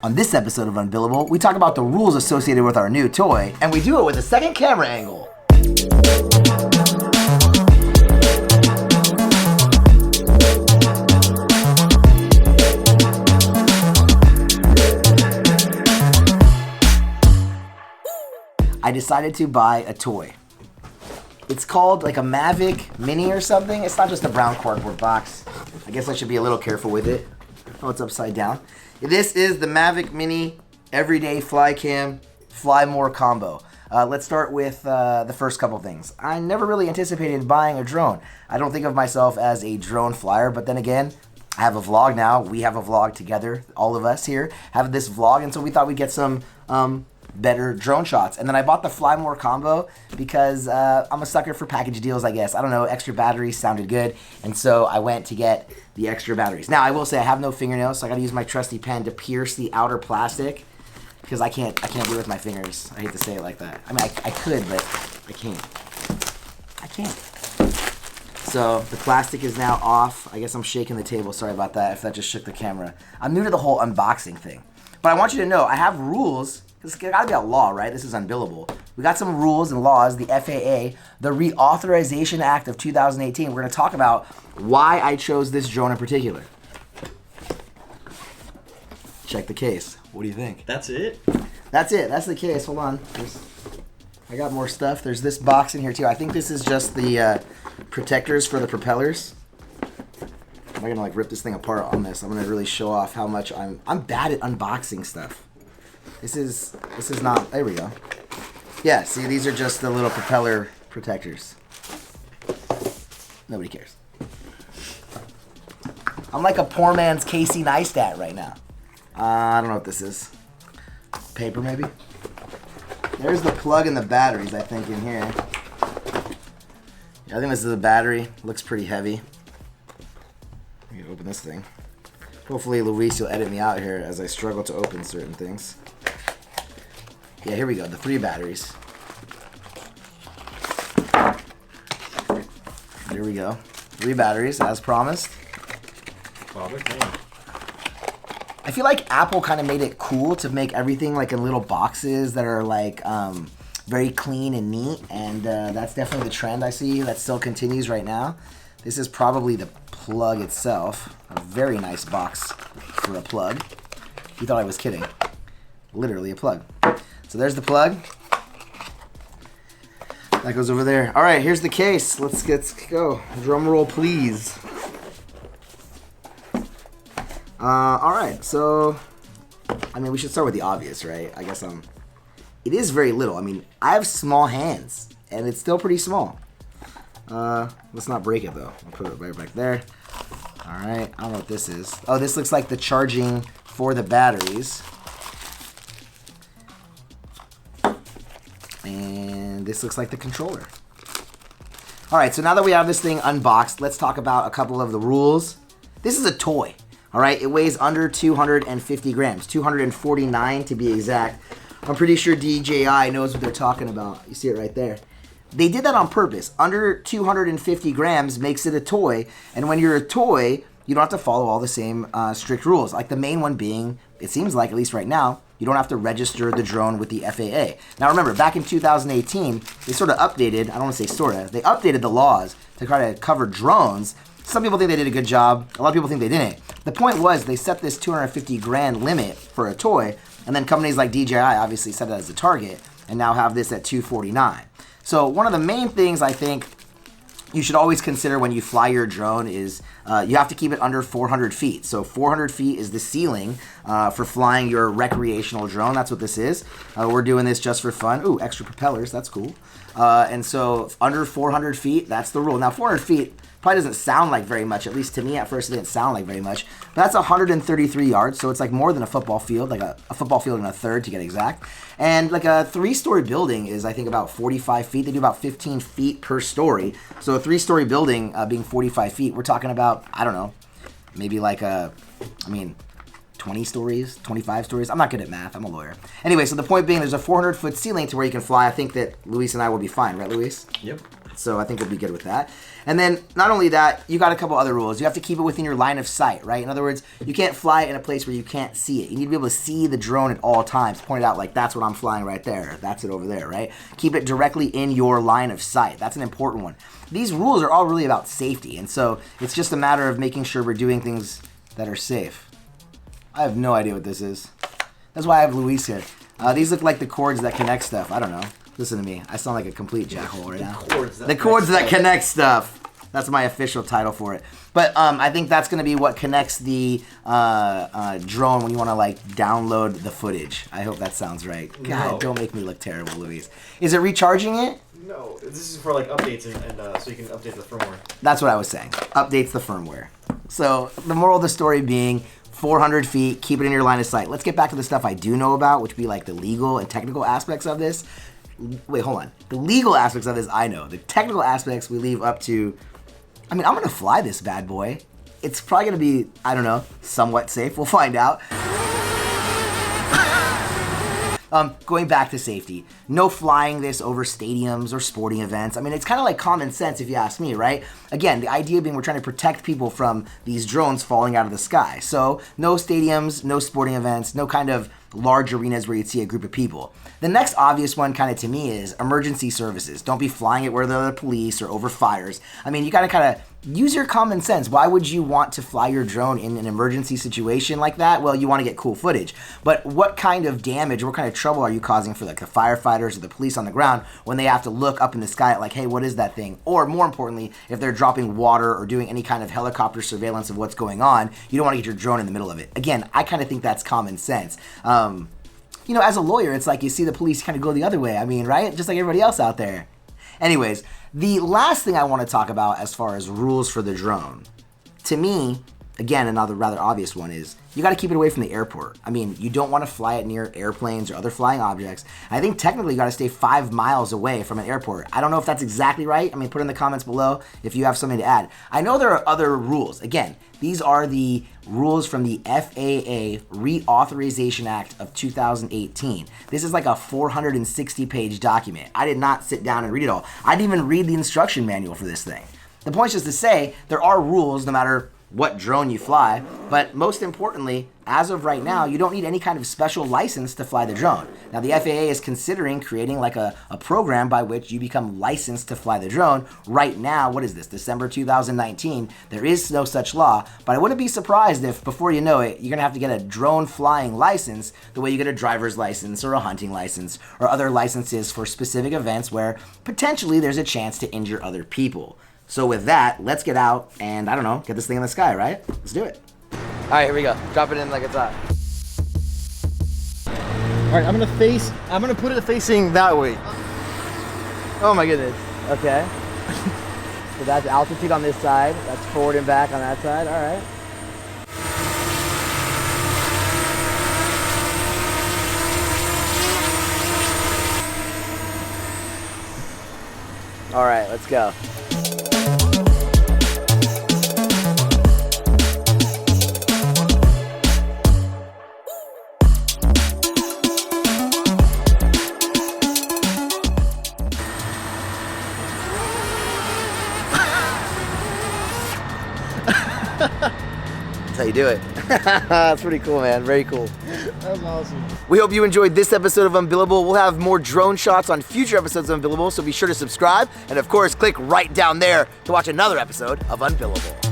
On this episode of Unbillable, we talk about the rules associated with our new toy, and we do it with a second camera angle. I decided to buy a toy. It's called like a Mavic Mini or something. It's not just a brown cardboard box. I guess I should be a little careful with it. Oh, it's upside down. This is the Mavic Mini Everyday Fly Cam Fly More Combo. Let's start with the first couple things. I never really anticipated buying a drone. I don't think of myself as a drone flyer, but then again, I have a vlog now. We have a vlog together. All of us here have this vlog, and so we thought we'd get some better drone shots. And then I bought the Fly More combo because I'm a sucker for package deals, I guess. I don't know, extra batteries sounded good, and so I went to get the extra batteries. Now, I will say I have no fingernails, so I gotta use my trusty pen to pierce the outer plastic because I can't do it with my fingers. I hate to say it like that. I mean, I could, but I can't. So the plastic is now off. I guess I'm shaking the table. Sorry about that if that just shook the camera. I'm new to the whole unboxing thing. But I want you to know, I have rules. It's gotta be a law, right? This is Unbillable. We got some rules and laws, the FAA, the Reauthorization Act of 2018. We're gonna talk about why I chose this drone in particular. Check the case. What do you think? That's it? That's it. That's the case. Hold on. I got more stuff. There's this box in here too. I think this is just the protectors for the propellers. I'm gonna like rip this thing apart on this. I'm gonna really show off how much I'm bad at unboxing stuff. This is not, there we go. Yeah, see, these are just the little propeller protectors. Nobody cares. I'm like a poor man's Casey Neistat right now. I don't know what this is. Paper, maybe? There's the plug and the batteries, I think, in here. Yeah, I think this is the battery. Looks pretty heavy. Let me open this thing. Hopefully Luis will edit me out here as I struggle to open certain things. Yeah, here we go, the 3 batteries. There we go. 3 batteries, as promised. I feel like Apple kind of made it cool to make everything like in little boxes that are like very clean and neat, and that's definitely the trend I see that still continues right now. This is probably the plug itself. A very nice box for a plug. You thought I was kidding. Literally a plug. So there's the plug. That goes over there. All right, here's the case. Let's go. Drum roll, please. All right, so, I mean, we should start with the obvious, right? I guess it is very little. I mean, I have small hands, and it's still pretty small. Let's not break it, though. I'll put it right back there. All right, I don't know what this is. Oh, this looks like the charging for the batteries. And this looks like the controller. All right, so now that we have this thing unboxed, let's talk about a couple of the rules. This is a toy, all right? It weighs under 250 grams, 249 to be exact. I'm pretty sure DJI knows what they're talking about. You see it right there. They did that on purpose. Under 250 grams makes it a toy, and when you're a toy, you don't have to follow all the same strict rules. Like the main one being, it seems like, at least right now, you don't have to register the drone with the FAA. Now remember, back in 2018, they sort of updated, I don't want to say sort of, they updated the laws to try to cover drones. Some people think they did a good job. A lot of people think they didn't. The point was they set this 250 grand limit for a toy, and then companies like DJI obviously set it as a target, and now have this at 249. So one of the main things I think you should always consider when you fly your drone is you have to keep it under 400 feet. So 400 feet is the ceiling for flying your recreational drone. That's what this is. We're doing this just for fun. Ooh, extra propellers. That's cool. And so under 400 feet, that's the rule. Now 400 feet probably doesn't sound like very much. At least to me at first it didn't sound like very much. But that's 133 yards. So it's like more than a football field, like a football field and a third to get exact. And like a 3-story building is I think about 45 feet. They do about 15 feet per story. So a 3-story building being 45 feet, we're talking about, I don't know, maybe like 20 stories, 25 stories. I'm not good at math. I'm a lawyer. Anyway, so the point being there's a 400-foot ceiling to where you can fly. I think that Luis and I will be fine. Right, Luis? Yep. So I think we'll be good with that. And then not only that, you got a couple other rules. You have to keep it within your line of sight, right? In other words, you can't fly it in a place where you can't see it. You need to be able to see the drone at all times. Point it out like, that's what I'm flying right there. That's it over there, right? Keep it directly in your line of sight. That's an important one. These rules are all really about safety. And so it's just a matter of making sure we're doing things that are safe. I have no idea what this is. That's why I have Luis here. These look like the cords that connect stuff. I don't know. Listen to me. I sound like a complete jackhole right now. The cords that connect stuff. That's my official title for it. But I think that's going to be what connects the drone when you want to like download the footage. I hope that sounds right. God, don't make me look terrible, Luis. Is it recharging it? No, this is for like updates and so you can update the firmware. That's what I was saying. Updates the firmware. So the moral of the story being 400 feet, keep it in your line of sight. Let's get back to the stuff I do know about, which would be like the legal and technical aspects of this. Wait, hold on. The legal aspects of this, I know. The technical aspects we leave up to... I mean, I'm going to fly this bad boy. It's probably going to be, I don't know, somewhat safe. We'll find out. Going back to safety. No flying this over stadiums or sporting events. I mean, it's kind of like common sense if you ask me, right? Again, the idea being we're trying to protect people from these drones falling out of the sky. So no stadiums, no sporting events, no kind of large arenas where you'd see a group of people. The next obvious one kind of to me is emergency services. Don't be flying it where there are police or over fires. I mean, you got to kind of use your common sense. Why would you want to fly your drone in an emergency situation like that? Well, you want to get cool footage. But what kind of damage, what kind of trouble are you causing for like the firefighters or the police on the ground when they have to look up in the sky at like, hey, what is that thing? Or more importantly, if they're dropping water or doing any kind of helicopter surveillance of what's going on, you don't want to get your drone in the middle of it. Again, I kind of think that's common sense. You know, as a lawyer, it's like you see the police kind of go the other way. I mean, right? Just like everybody else out there. Anyways, the last thing I want to talk about as far as rules for the drone, to me, again, another rather obvious one is you got to keep it away from the airport. I mean, you don't want to fly it near airplanes or other flying objects. I think technically you got to stay 5 miles away from an airport. I don't know if that's exactly right. I mean, put in the comments below if you have something to add. I know there are other rules. Again, these are the rules from the FAA Reauthorization Act of 2018. This is like a 460-page document. I did not sit down and read it all. I didn't even read the instruction manual for this thing. The point is just to say there are rules no matter what drone you fly, but most importantly, as of right now, you don't need any kind of special license to fly the drone. Now, the FAA is considering creating like a program by which you become licensed to fly the drone. Right now, what is this, December 2019, there is no such law, but I wouldn't be surprised if before you know it, you're gonna have to get a drone flying license the way you get a driver's license or a hunting license or other licenses for specific events where potentially there's a chance to injure other people. So with that, let's get out and, I don't know, get this thing in the sky, right? Let's do it. All right, here we go. Drop it in like it's hot. All right, I'm gonna put it facing that way. Oh my goodness. Okay. So that's altitude on this side. That's forward and back on that side. All right. All right, let's go. That's how you do it. That's pretty cool, man. Very cool. That was awesome. We hope you enjoyed this episode of Unbillable. We'll have more drone shots on future episodes of Unbillable, so be sure to subscribe. And of course, click right down there to watch another episode of Unbillable.